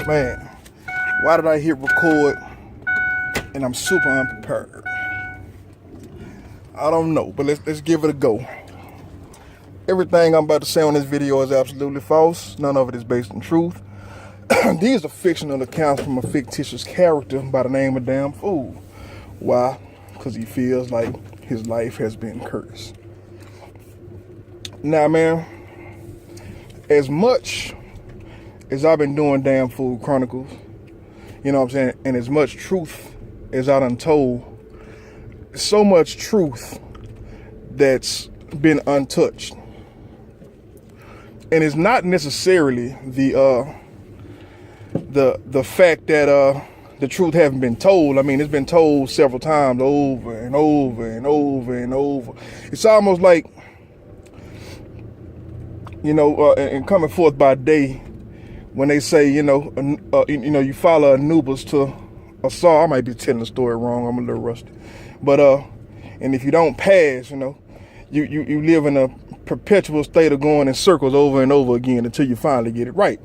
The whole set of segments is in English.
Man, why did I hit record and I'm super unprepared? I don't know, but let's give it a go. Everything I'm about to say on this video is absolutely false. None of it is based on truth. These are fictional accounts from a fictitious character by the name of Damn Fool. Why? Because he feels like his life has been cursed. Now, man, as much as I've been doing Damn Fool Chronicles, you know what I'm saying, and as much truth as I done told, so much truth that's been untouched. And it's not necessarily the fact that the truth haven't been told. I mean, it's been told several times over and over and over and over. It's almost like, and coming forth by day, when they say, you follow Anubis to a Saw. I might be telling the story wrong. I'm a little rusty. But, and if you don't pass, you live in a perpetual state of going in circles over and over again until you finally get it right.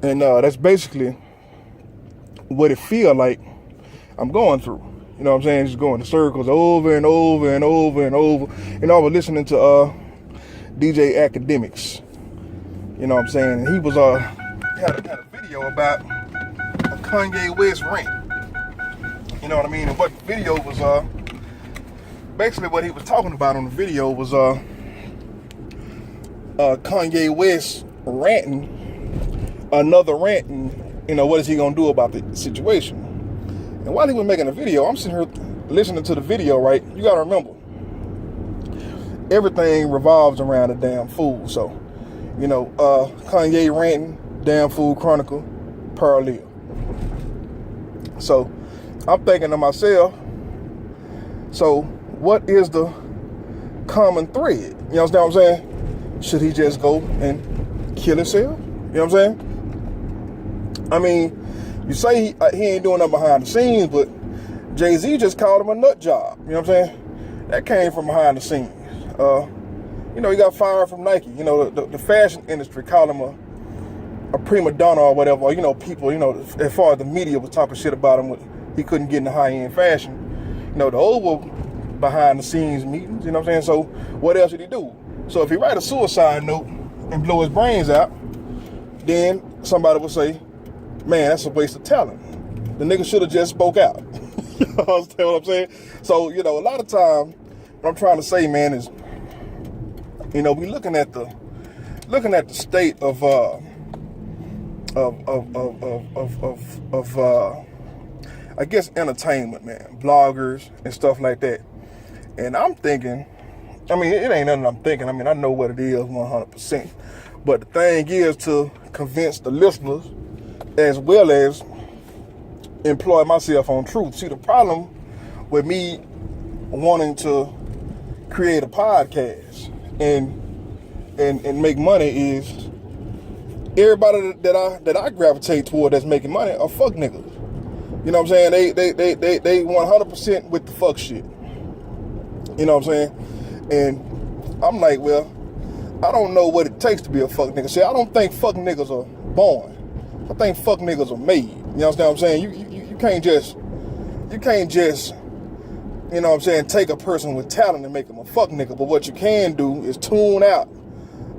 And that's basically what it feel like I'm going through. You know what I'm saying? Just going in circles over and over and over and over. And I was listening to DJ Academics. You know what I'm saying? And he was had a video about a Kanye West rant. You know what I mean? And what the video was basically what he was talking about on the video was Kanye West ranting another rant, and what is he gonna do about the situation? And while he was making a video, I'm sitting here listening to the video, right? You gotta remember, everything revolves around a damn fool. So, Kanye ranting, Damn Fool Chronicle, parallel. So I'm thinking to myself, so what is the common thread? You know what I'm saying? Should he just go and kill himself? You know what I'm saying? I mean, you say he ain't doing nothing behind the scenes, but Jay-Z just called him a nut job. You know what I'm saying? That came from behind the scenes. He got fired from Nike. The fashion industry called him a prima donna or whatever. People, as far as the media was talking shit about him, he couldn't get into high-end fashion. The old were behind the scenes meetings, you know what I'm saying? So what else did he do? So if he write a suicide note and blow his brains out, then somebody would say, man, that's a waste of talent. The nigga should have just spoke out. You know what I'm saying? So, a lot of times, what I'm trying to say, man, is, we looking at the state of I guess entertainment, man, bloggers and stuff like that. And I'm thinking, I mean, it ain't nothing I'm thinking. I mean, I know what it is 100%. But the thing is to convince the listeners as well as employ myself on truth. See, the problem with me wanting to create a podcast and make money is everybody that I gravitate toward that's making money are fuck niggas. You know what I'm saying? They 100% with the fuck shit. You know what I'm saying? And I'm like, well, I don't know what it takes to be a fuck nigga. See, I don't think fuck niggas are born. I think fuck niggas are made. You know what I'm saying? You can't just, you know what I'm saying, take a person with talent and make them a fuck nigga. But what you can do is tune out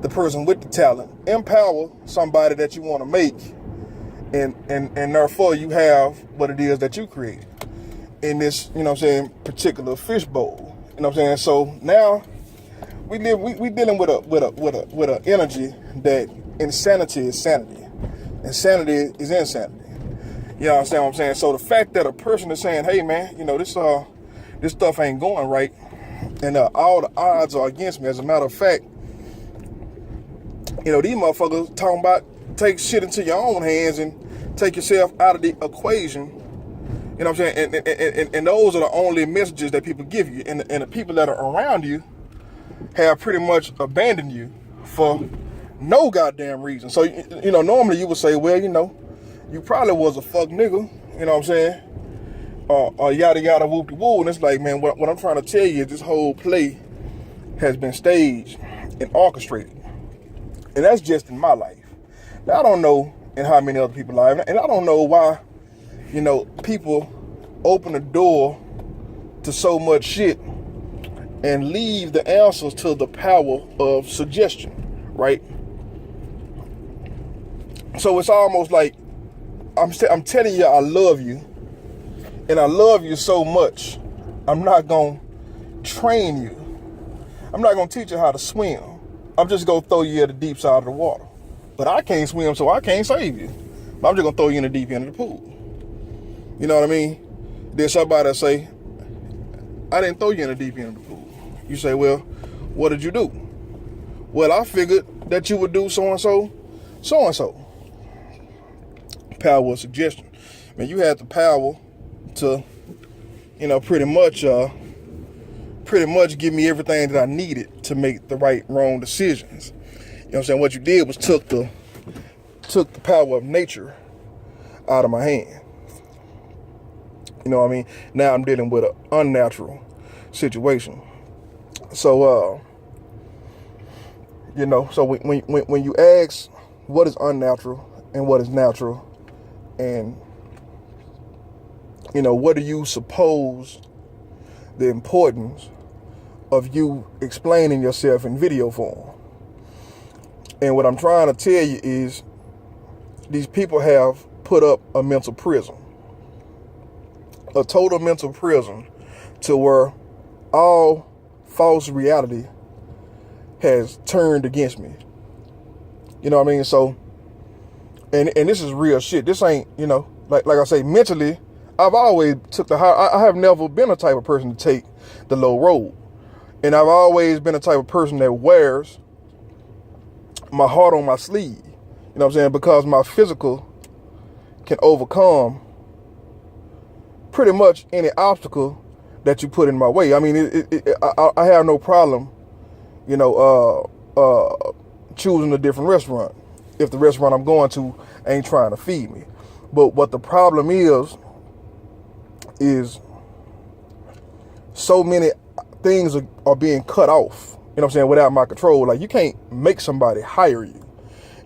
the person with the talent, empower somebody that you want to make, and therefore you have what it is that you create in this, you know what I'm saying, particular fishbowl. You know what I'm saying? So now we dealing with a energy that insanity is sanity. Insanity is insanity. You understand what I'm saying? So the fact that a person is saying, hey man, this stuff ain't going right, and all the odds are against me. As a matter of fact, these motherfuckers talking about take shit into your own hands and take yourself out of the equation. You know what I'm saying? And those are the only messages that people give you. And the people that are around you have pretty much abandoned you for no goddamn reason. So, normally you would say, well, you probably was a fuck nigga. You know what I'm saying? Or yada yada whoop de woo. And it's like, man, what I'm trying to tell you is this whole play has been staged and orchestrated. And that's just in my life. Now, I don't know and how many other people's lives. And I don't know why, people open the door to so much shit and leave the answers to the power of suggestion, right? So it's almost like I'm telling you I love you, and I love you so much, I'm not going to train you. I'm not going to teach you how to swim. I'm just going to throw you at the deep side of the water. But I can't swim, so I can't save you. But I'm just going to throw you in the deep end of the pool. You know what I mean? Then somebody say, I didn't throw you in the deep end of the pool. You say, well, what did you do? Well, I figured that you would do so-and-so, so-and-so. Power of suggestion. Man, you had the power to, pretty much give me everything that I needed to make the right, wrong decisions. You know what I'm saying? What you did was took the power of nature out of my hand. You know what I mean? Now I'm dealing with an unnatural situation. So, so when you ask what is unnatural and what is natural, and, what do you suppose the importance of you explaining yourself in video form? And what I'm trying to tell you is these people have put up a mental prison, a total mental prison, to where all false reality has turned against me. You know what I mean? So, and this is real shit. This ain't, like I say, mentally, I've always took the high. I have never been a type of person to take the low road. And I've always been a type of person that wears my heart on my sleeve. You know what I'm saying? Because my physical can overcome pretty much any obstacle that you put in my way. I mean, I have no problem, choosing a different restaurant if the restaurant I'm going to ain't trying to feed me. But what the problem is so many things are being cut off, you know what I'm saying, without my control. Like, you can't make somebody hire you,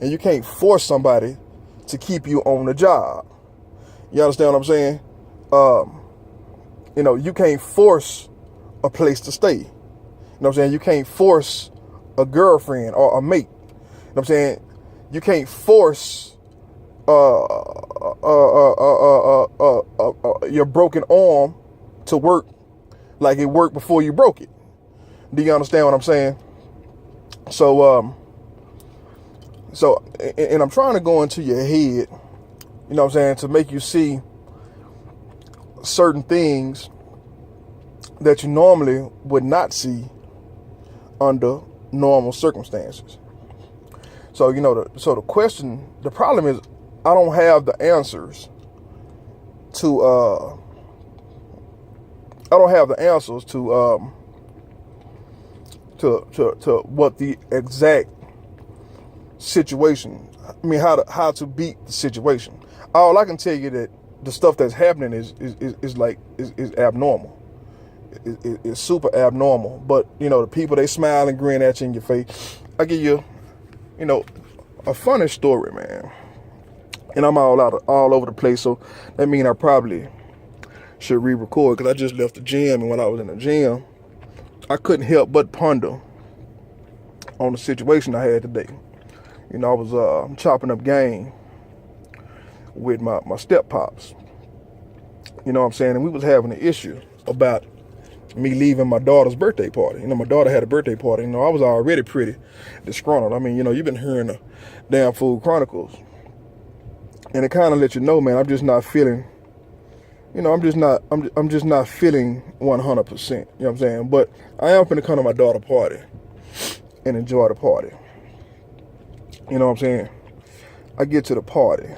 and you can't force somebody to keep you on the job. You understand what I'm saying? You can't force a place to stay. You know what I'm saying? You can't force a girlfriend or a mate. You know what I'm saying? You can't force your broken arm to work like it worked before you broke it. Do you understand what I'm saying? So, and I'm trying to go into your head, you know what I'm saying, to make you see certain things that you normally would not see under normal circumstances. So, the question, the problem is, I don't have the answers to what the exact situation, how to beat the situation. All I can tell you that the stuff that's happening is abnormal. It's super abnormal. But, the people, they smile and grin at you in your face. I give you, a funny story, man. And I'm all over the place, so that means I probably should re-record, because I just left the gym, and when I was in the gym, I couldn't help but ponder on the situation I had today. I was chopping up game with my step pops. You know what I'm saying? And we was having an issue about me leaving my daughter's birthday party. My daughter had a birthday party. I was already pretty disgruntled. I mean, you've been hearing the Damn Food Chronicles. And it kind of let you know, man, I'm just not feeling, I'm just not feeling 100%. You know what I'm saying? But I am finna come to my daughter's party and enjoy the party. You know what I'm saying? I get to the party,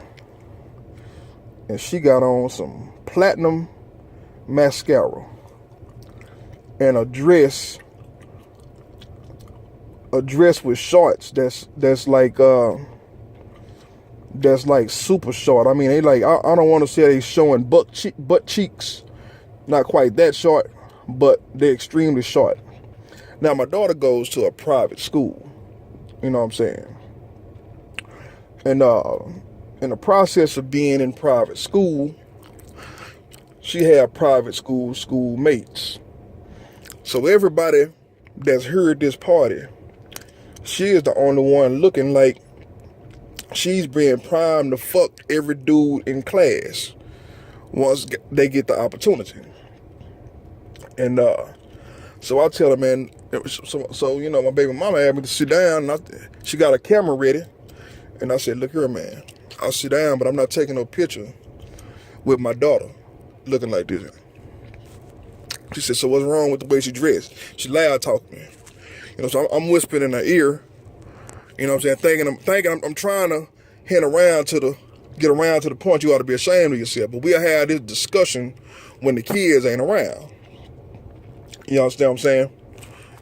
and she got on some platinum mascara and a dress with shorts that's like super short. I mean, they like, I don't want to say they showing butt cheeks, not quite that short, but they're extremely short. Now, my daughter goes to a private school, you know what I'm saying? And in the process of being in private school, she had private schoolmates. So everybody that's heard this party, she is the only one looking like she's being primed to fuck every dude in class once they get the opportunity. And so I tell her, man, so you know, my baby mama had me to sit down, and she got a camera ready. And I said, look here, man, I'll sit down, but I'm not taking no picture with my daughter looking like this. She said, so what's wrong with the way she dressed? She loud talking. You know, so I'm whispering in her ear, you know what I'm saying, thinking I'm trying to get around to the point you ought to be ashamed of yourself. But we'll have this discussion when the kids ain't around. You understand what I'm saying?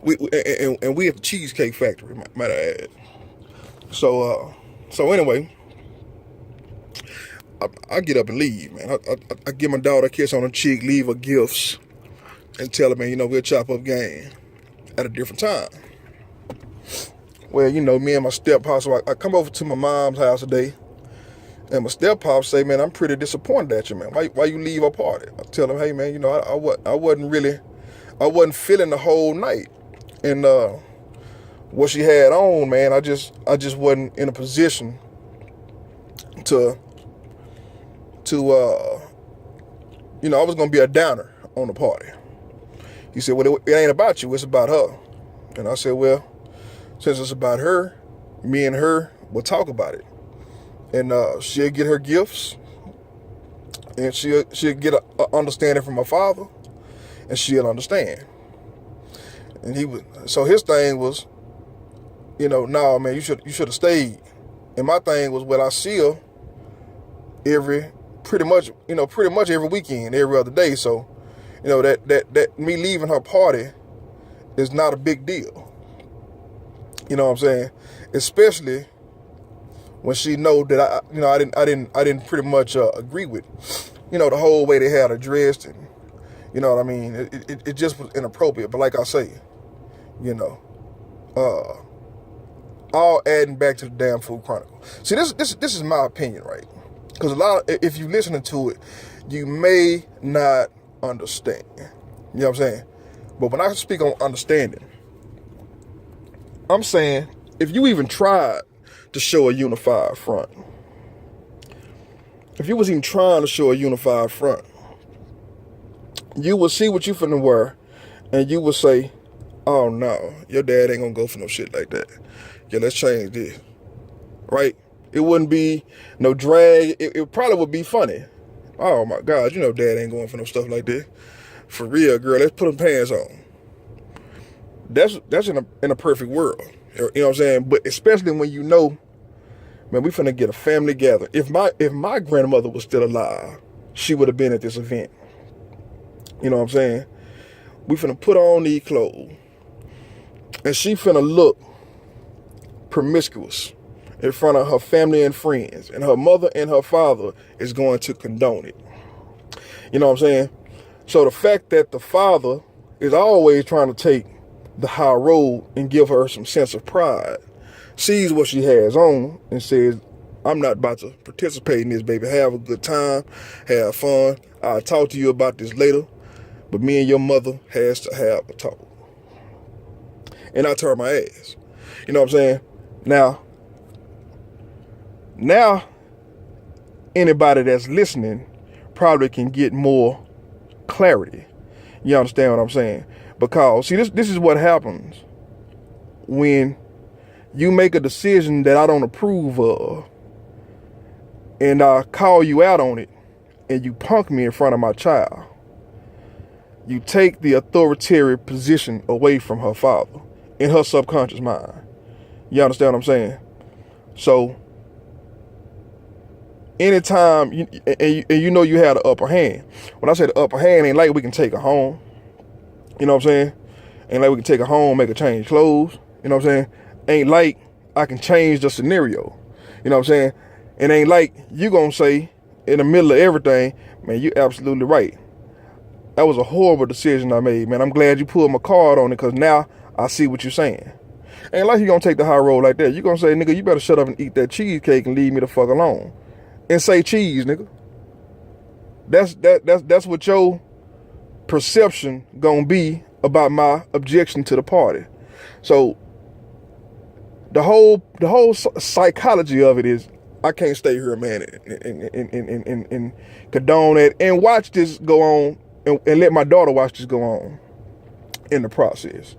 We at the Cheesecake Factory, might I add. So anyway, I get up and leave, man. I give my daughter a kiss on the cheek, leave her gifts, and tell her, man, you know, we'll chop up game at a different time. Well, you know, me and my step-pop, so I come over to my mom's house today, and my step-pop say, man, I'm pretty disappointed at you, man. Why you leave our party? I tell him, hey, man, you know, I wasn't feeling the whole night. And what she had on, man, I just wasn't in a position to you know, I was gonna be a downer on the party. He said, well, it ain't about you, it's about her. And I said, well, since it's about her, me and her will talk about it. And she'll get her gifts, and she'll get a understanding from her father, and she'll understand. And so his thing was, you know, nah, man, you should have stayed. And my thing was, well, I see her pretty much every weekend, every other day. So, you know, that me leaving her party is not a big deal. You know what I'm saying? Especially when she know that I didn't pretty much agree with, you know, the whole way they had her dressed, and you know what I mean. It just was inappropriate. But like I say, you know, all adding back to the Damn Food Chronicle. See, this is my opinion, right? Because if you're listening to it, you may not understand. You know what I'm saying? But when I speak on understanding, I'm saying if you even tried to show a unified front, if you was even trying to show a unified front, you would see what you finna wear, and you would say, oh no, your dad ain't gonna go for no shit like that. Yeah, let's change this. Right? It wouldn't be no drag. It probably would be funny. Oh my God, you know dad ain't going for no stuff like that. For real, girl, let's put them pants on. That's in a perfect world. You know what I'm saying? But especially when you know, man, we finna get a family together. If my grandmother was still alive, she would have been at this event. You know what I'm saying? We finna put on these clothes, and she finna look promiscuous in front of her family and friends, and her mother and her father is going to condone it. You know what I'm saying? So the fact that the father is always trying to take the high road and give her some sense of pride, sees what she has on and says, I'm not about to participate in this, baby. Have a good time, have fun. I'll talk to you about this later, but me and your mother has to have a talk. And I turn my ass. You know what I'm saying? Now, anybody that's listening probably can get more clarity. You understand what I'm saying? Because, see, this is what happens when you make a decision that I don't approve of, and I call you out on it, and you punk me in front of my child. You take the authoritarian position away from her father in her subconscious mind. You understand what I'm saying? So, anytime, you know you had the upper hand. When I say the upper hand, ain't like we can take her home. You know what I'm saying? Ain't like we can take her home, make her change clothes. You know what I'm saying? Ain't like I can change the scenario. You know what I'm saying? It ain't like you gonna say in the middle of everything, man, you absolutely right. That was a horrible decision I made, man. I'm glad you pulled my card on it, because now I see what you're saying. Ain't like you gonna take the high road like that. You gonna say, nigga, you better shut up and eat that cheesecake and leave me the fuck alone. and say cheese, nigga. That's what your perception gonna be about my objection to the party. So the whole psychology of it is, I can't stay here, man, and condone it and watch this go on and let my daughter watch this go on in the process.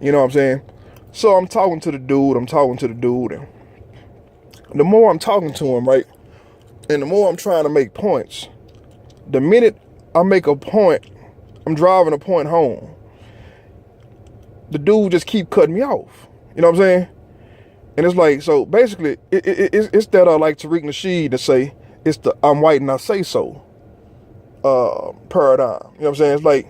You know what I'm saying? So I'm talking to the dude, and the more I'm talking to him, right, and the more I'm trying to make points, the minute I make a point, I'm driving a point home, the dude just keep cutting me off. You know what I'm saying? And it's like, so basically, it's that like Tariq Nasheed to say, it's the I'm white and I say so paradigm. You know what I'm saying? It's like,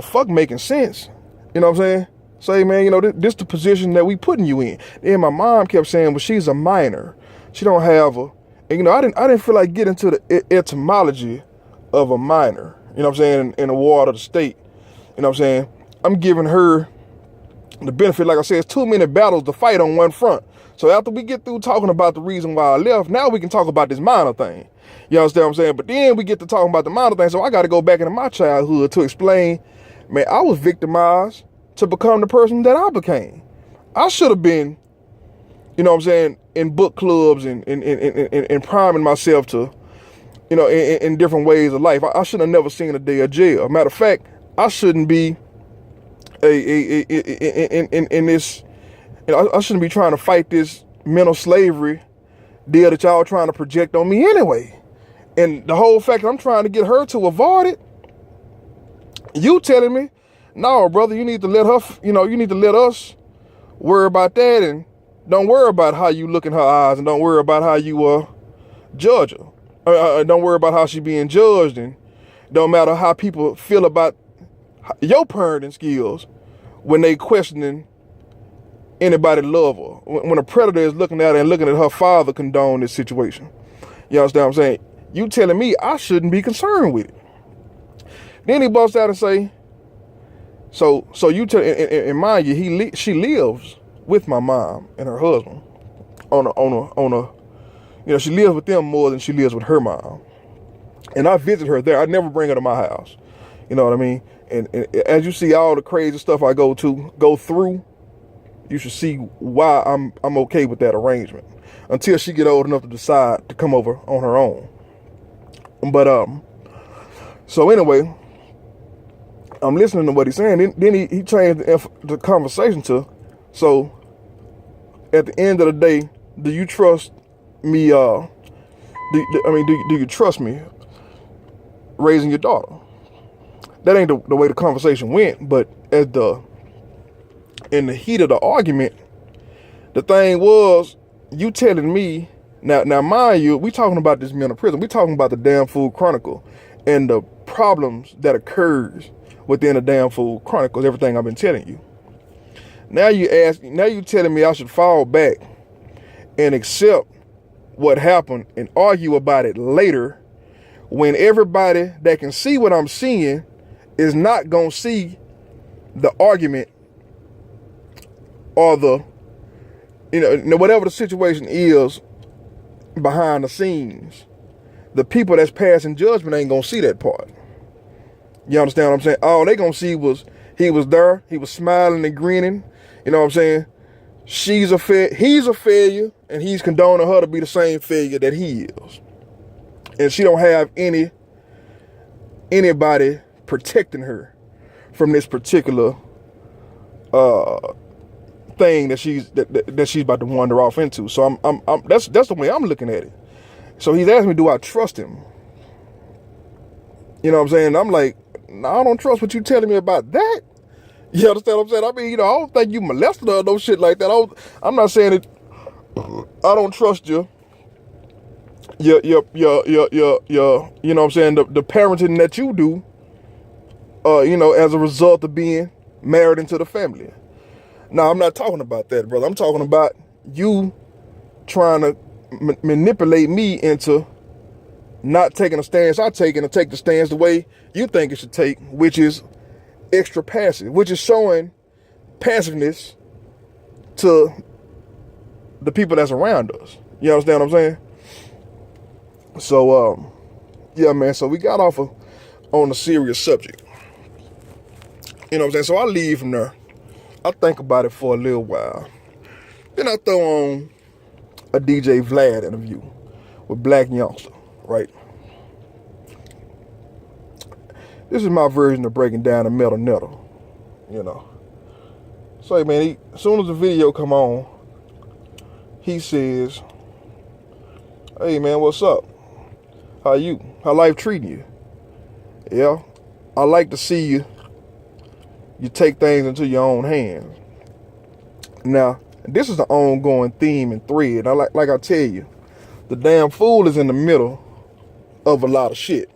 fuck making sense. You know what I'm saying? Say, man, this the position that we putting you in. And my mom kept saying, well, she's a minor. She don't have a, and I didn't feel like getting into the etymology of a minor. You know what I'm saying? In the ward of the state. You know what I'm saying? I'm giving her the benefit, like I said, it's too many battles to fight on one front. So after we get through talking about the reason why I left, now we can talk about this minor thing. You understand what I'm saying? But then we get to talking about the minor thing. So I got to go back into my childhood to explain, man, I was victimized to become the person that I became. I should have been, you know what I'm saying, in book clubs and priming myself to, in different ways of life. I should have never seen a day of jail. Matter of fact, I shouldn't be in this, I shouldn't be trying to fight this mental slavery deal that y'all trying to project on me anyway. And the whole fact that I'm trying to get her to avoid it, you telling me, no, brother, you need to let her, you need to let us worry about that, and don't worry about how you look in her eyes, and don't worry about how you judge her. Don't worry about how she being judged, and don't matter how people feel about your parenting skills when they questioning anybody love her. When a predator is looking at her and looking at her father condone this situation. You understand what I'm saying? You telling me I shouldn't be concerned with it. Then he busts out and say, so you tell, and mind you, she lives with my mom and her husband on a, she lives with them more than she lives with her mom. And I visit her there. I never bring her to my house. You know what I mean? And as you see all the crazy stuff I go through, you should see why I'm okay with that arrangement until she get old enough to decide to come over on her own. But so anyway, I'm listening to what he's saying. Then he changed the conversation to, so at the end of the day, do you trust me? Do you trust me raising your daughter? That ain't the way the conversation went, but in the heat of the argument, the thing was, you telling me, now mind you, we talking about this mental prison, we talking about the Damn Fool Chronicle and the problems that occurs within the Damn Fool Chronicles, everything I've been telling you. Now you telling me I should fall back and accept what happened and argue about it later when everybody that can see what I'm seeing is not going to see the argument or the, whatever the situation is behind the scenes. The people that's passing judgment ain't going to see that part. You understand what I'm saying? All they going to see was he was there, he was smiling and grinning. You know what I'm saying? He's a failure, and he's condoning her to be the same failure that he is. And she don't have anybody protecting her from this particular thing that she's about to wander off into. So that's the way I'm looking at it. So he's asking me, do I trust him? You know what I'm saying? I'm like, no, I don't trust what you telling me about that. You understand what I'm saying? I mean, I don't think you molested her or no shit like that. I'm not saying it. I don't trust you. Your you know what I'm saying, the parenting that you do, as a result of being married into the family. No, I'm not talking about that, brother. I'm talking about you trying to manipulate me into not taking a stance I take, and to take the stance the way you think it should take, which is extra passive, which is showing passiveness to the people that's around us. You understand what I'm saying? So, yeah, man. So we got off on a serious subject. You know what I'm saying? So I leave from there. I think about it for a little while. Then I throw on a DJ Vlad interview with Black Youngster, right? This is my version of breaking down the Metal Nettle, you know. So, man, as soon as the video come on, he says, "Hey, man, what's up? How you? How life treating you? Yeah, I like to see you take things into your own hands." Now, this is the ongoing theme and thread. Like I tell you, the damn fool is in the middle of a lot of shit,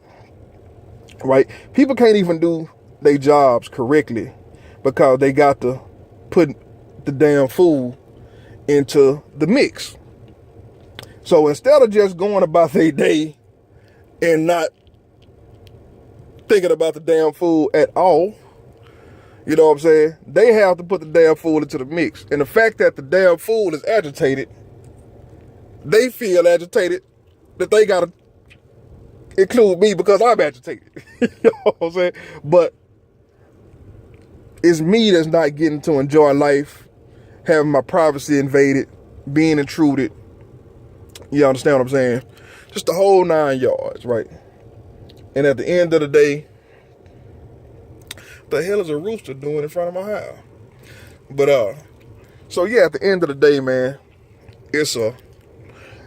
right? People can't even do their jobs correctly because they got to put the damn fool into the mix. So instead of just going about their day and not thinking about the damn fool at all, you know what I'm saying? They have to put the damn fool into the mix. And the fact that the damn fool is agitated, they feel agitated that they gotta include me because I'm agitated. You know what I'm saying? But it's me that's not getting to enjoy life, having my privacy invaded, being intruded. You understand what I'm saying? Just the whole 9 yards, right? And at the end of the day, the hell is a rooster doing in front of my house? But so yeah, at the end of the day, man, it's a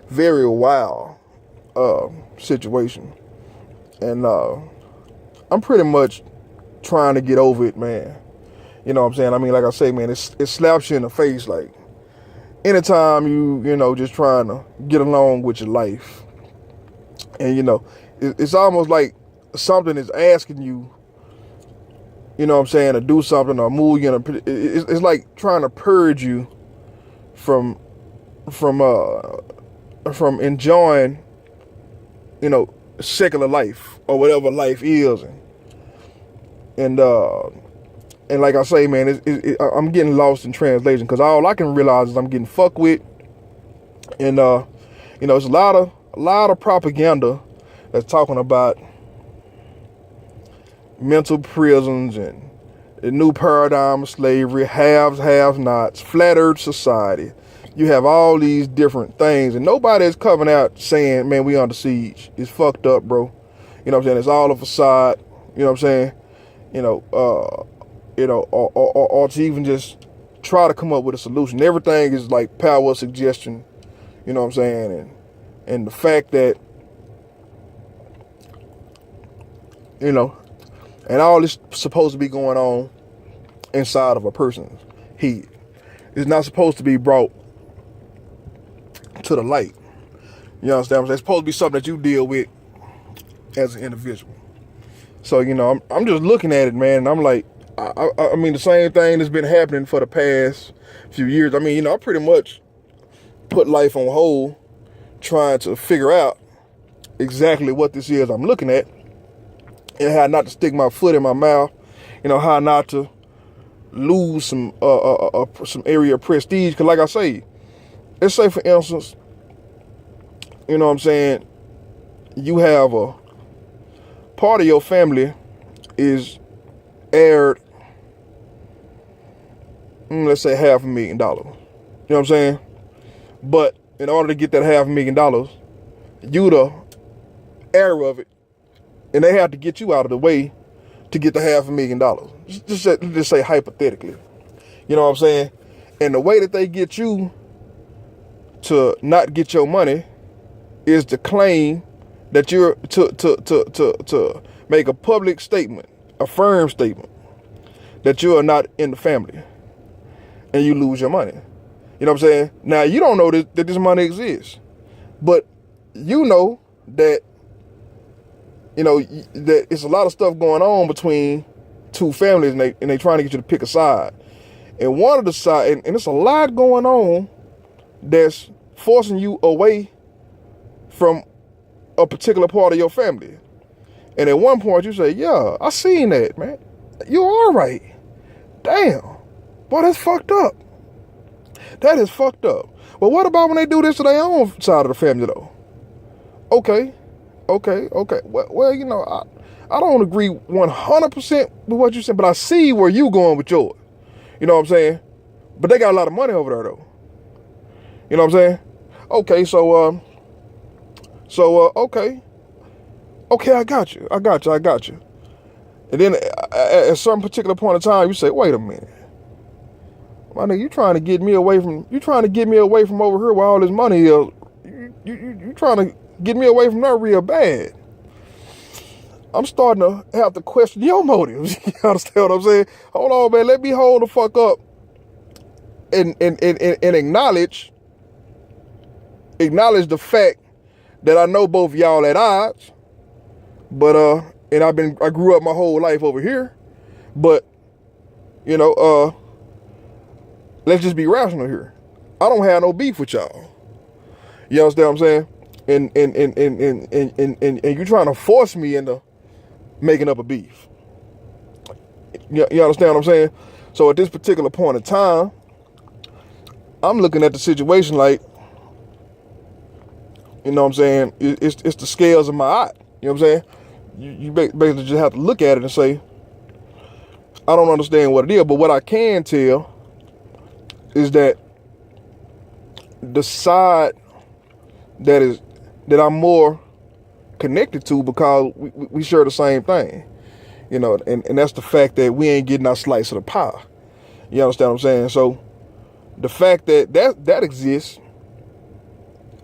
very wild situation. And I'm pretty much trying to get over it, man. You know what I'm saying? I mean, like I say, man, it slaps you in the face. Like, anytime you know, just trying to get along with your life. And, you know, it's almost like something is asking you, you know what I'm saying, to do something or move you. It's like trying to purge you from enjoying, you know, secular life or whatever life is. And like I say, man, I'm getting lost in translation because all I can realize is I'm getting fucked with. And, you know, it's a lot of propaganda that's talking about mental prisons and the new paradigm of slavery, haves, have-nots, flat earth society. You have all these different things, and nobody is coming out saying, man, we under siege. It's fucked up, bro. You know what I'm saying? It's all a facade. You know what I'm saying? You know, or to even just try to come up with a solution. Everything is like power suggestion. You know what I'm saying? And the fact that, you know, and all this supposed to be going on inside of a person's head. It's not supposed to be brought to the light. You understand what I'm saying? It's supposed to be something that you deal with as an individual. So, you know, I'm just looking at it, man, and I'm like, I mean, the same thing that's been happening for the past few years. I mean, you know, I pretty much put life on hold trying to figure out exactly what this is I'm looking at and how not to stick my foot in my mouth, you know, how not to lose some area of prestige. Because like I say, let's say, for instance, you know what I'm saying, you have a part of your family is aired, let's say $500,000. You know what I'm saying? But in order to get that $500,000, you the heir of it, and they have to get you out of the way to get the $500,000. Just say hypothetically. You know what I'm saying? And the way that they get you to not get your money is to claim that you're to make a public statement, a firm statement, that you are not in the family, and you lose your money. You know what I'm saying? Now, you don't know that this money exists, but you know that, you know, that it's a lot of stuff going on between two families, and they trying to get you to pick a side. And one of the side, and it's a lot going on that's forcing you away from a particular part of your family. And at one point you say, yeah, I seen that, man. You all right. Damn. Boy, that's fucked up. That is fucked up. But what about when they do this to their own side of the family, though? Okay, Okay. Well, you know, I don't agree 100% with what you said, but I see where you going with yours. You know what I'm saying? But they got a lot of money over there, though. You know what I'm saying? Okay, okay. Okay, I got you. And then at some particular point in time, you say, wait a minute. My nigga, you trying to get me away from over here where all this money is. You trying to get me away from that real bad. I'm starting to have to question your motives. You understand what I'm saying? Hold on, man. Let me hold the fuck up and acknowledge the fact that I know both y'all at odds. But and I grew up my whole life over here. But you know, let's just be rational here. I don't have no beef with y'all. You understand what I'm saying? And you trying to force me into making up a beef. You understand what I'm saying? So at this particular point in time, I'm looking at the situation like, you know what I'm saying, it's the scales of my eye. You know what I'm saying? You basically just have to look at it and say, I don't understand what it is, but what I can tell is that the side that I'm more connected to, because we share the same thing, you know, and that's the fact that we ain't getting our slice of the pie. You understand what I'm saying? So the fact that exists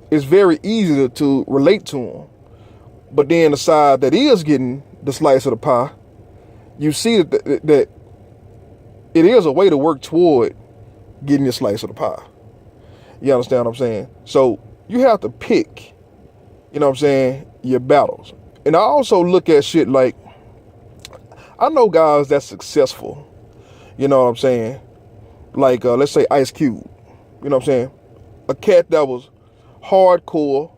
is very easy to relate to them. But then the side that is getting the slice of the pie, you see that it is a way to work toward getting your slice of the pie. You understand what I'm saying? So you have to pick, you know what I'm saying, your battles. And I also look at shit like, I know guys that's successful, you know what I'm saying? Like, let's say Ice Cube, you know what I'm saying? A cat that was hardcore,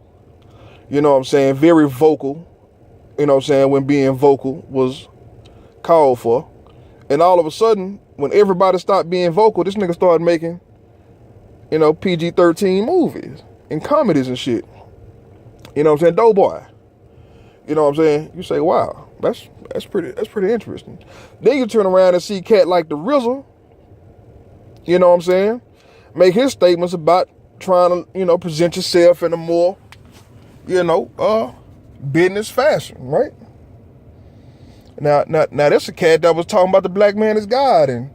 you know what I'm saying, very vocal, you know what I'm saying, when being vocal was called for. And all of a sudden, when everybody stopped being vocal, this nigga started making, you know, PG-13 movies and comedies and shit. You know what I'm saying? Doughboy. You know what I'm saying? You say, wow, that's pretty interesting. Then you turn around and see cat like the RZA, you know what I'm saying, make his statements about trying to, you know, present yourself in a more, you know, business fashion, right? Now that's a cat that was talking about the black man is God, and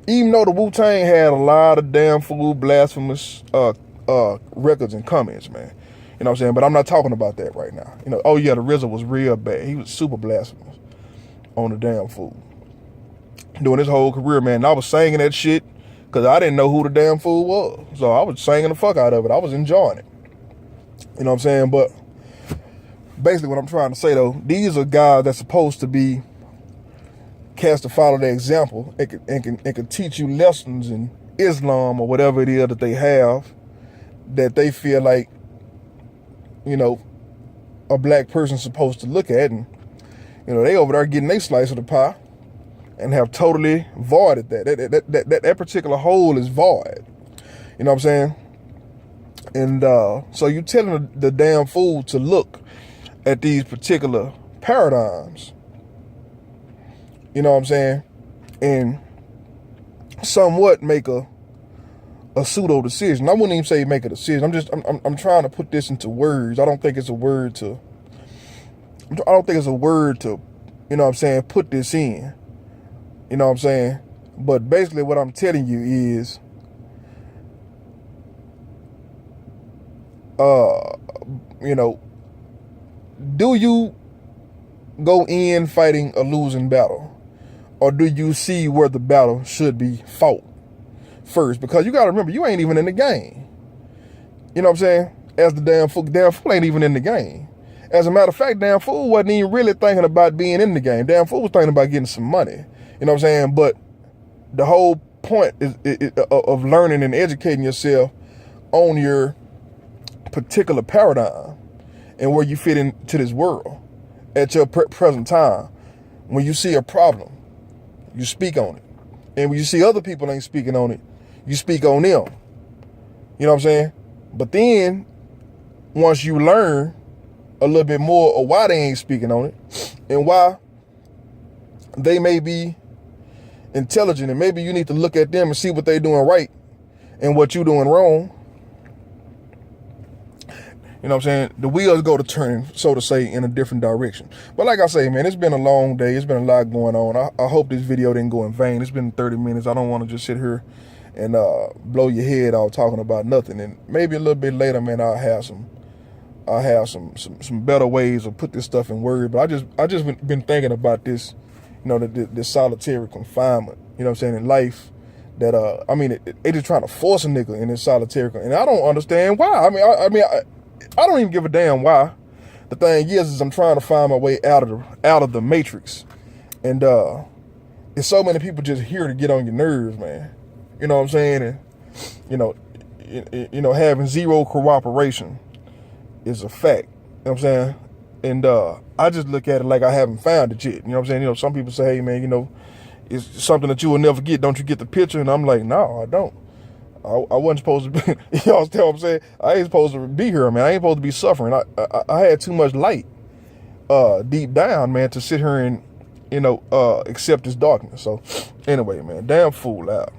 even though the Wu-Tang had a lot of damn fool blasphemous records and comments, man. You know what I'm saying? But I'm not talking about that right now. You know, oh yeah, the RZA was real bad. He was super blasphemous on the damn fool. Doing his whole career, man. And I was singing that shit because I didn't know who the damn fool was. So I was singing the fuck out of it. I was enjoying it. You know what I'm saying? But basically what I'm trying to say though, these are guys that's supposed to be cast to follow their example and can teach you lessons in Islam or whatever it is that they have that they feel like, you know, a black person's supposed to look at. And, you know, they over there getting their slice of the pie and have totally voided that. That particular hole is void. You know what I'm saying? And so you telling the damn fool to look at these particular paradigms, you know what I'm saying, and somewhat make a pseudo decision. I wouldn't even say make a decision. I'm trying to put this into words. I don't think it's a word to, you know what I'm saying, put this in. You know what I'm saying? But basically what I'm telling you is, you know, do you go in fighting a losing battle? Or do you see where the battle should be fought first? Because you got to remember, you ain't even in the game. You know what I'm saying? As the damn fool ain't even in the game. As a matter of fact, damn fool wasn't even really thinking about being in the game. Damn fool was thinking about getting some money. You know what I'm saying? But the whole point is of learning and educating yourself on your particular paradigm and where you fit into this world at your present time. When you see a problem, you speak on it. And when you see other people ain't speaking on it, you speak on them. You know what I'm saying? But then, once you learn a little bit more of why they ain't speaking on it and why they may be intelligent, and maybe you need to look at them and see what they're doing right and what you're doing wrong. You know what I'm saying? The wheels go to turn, so to say, in a different direction. But like I say, man, it's been a long day. It's been a lot going on. I hope this video didn't go in vain. It's been 30 minutes. I don't want to just sit here and blow your head out talking about nothing. And maybe a little bit later, man, I'll have some better ways to put this stuff in words. But I just been thinking about this, you know, this solitary confinement. You know what I'm saying? In life, that I mean, they just trying to force a nigga in this solitary, and I don't understand why. I don't even give a damn why. The thing is I'm trying to find my way out of the matrix, and there's so many people just here to get on your nerves, man. You know what I'm saying? And having zero cooperation is a fact. You know what I'm saying? And I just look at it like I haven't found it yet. You know what I'm saying? You know, some people say, hey man, you know, it's something that you will never get. Don't you get the picture? And I'm like, no, I don't. I wasn't supposed to be, you know what I'm saying? I ain't supposed to be here, man. I ain't supposed to be suffering. I had too much light deep down, man, to sit here and, accept this darkness. So anyway, man, damn fool out.